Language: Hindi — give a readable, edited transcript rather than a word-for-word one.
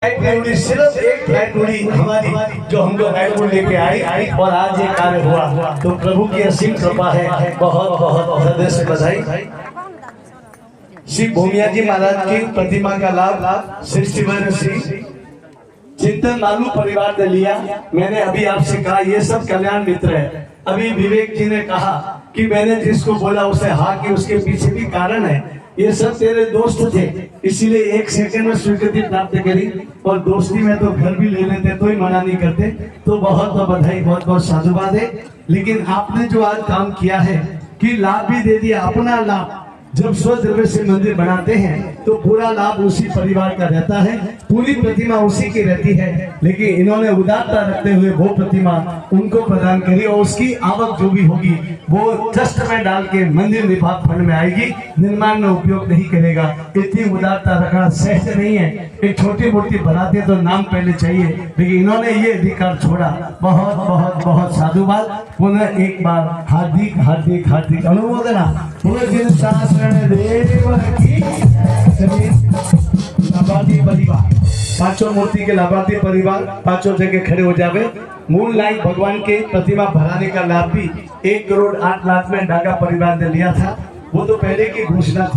सिर्फ एक फ्लाइट उड़ी हमारी, जो हम लोग रायपुर लेके आई और आज ये कार्य हुआ। तो प्रभु की असीम कृपा है। बहुत बहुत हृदय से बधाई। श्री भूमिया जी महाराज की प्रतिमा का लाभ 61 श्री चिंतन मालू परिवार ने लिया। मैंने अभी आपसे कहा ये सब कल्याण मित्र है। अभी विवेक जी ने कहा कि मैंने जिसको बोला उसे हाँ कि उसके पीछे भी कारण है। ये सब तेरे दोस्त थे, इसीलिए 1 सेकंड में स्वीकृति प्राप्त करी। और दोस्ती में तो घर भी ले लेते तो ही मना नहीं करते। तो बहुत बहुत बधाई, बहुत बहुत साधुवाद है। लेकिन आपने जो आज काम किया है कि लाभ भी दे दिया, अपना लाभ। जब स्वद्रव्य से मंदिर बनाते हैं तो पूरा लाभ उसी परिवार का रहता है, पूरी प्रतिमा उसी की रहती है। लेकिन इन्होंने उदारता रखते हुए वो प्रतिमा उनको प्रदान करी और उसकी आवक जो भी होगी वो ट्रस्ट में डाल के मंदिर निर्माण फंड में आएगी, निर्माण में उपयोग नहीं करेगा। इतनी उदारता रखना सहज नहीं है। एक छोटी मूर्ति बनाते तो नाम पहले चाहिए, लेकिन इन्होंने ये अधिकार छोड़ा। बहुत बहुत बहुत साधुवाद। पुनः एक बार हार्दिक हार्दिक हार्दिक अनुमोदना। लाभार्थी परिवार, पांचों मूर्ति के लाभार्थी परिवार पांचों जगह खड़े हो जावे। मूल लाइन भगवान के प्रतिमा भराने का लाभ भी 1 करोड़ 8 लाख में डागा परिवार ने लिया था। वो तो पहले की घोषणा थी।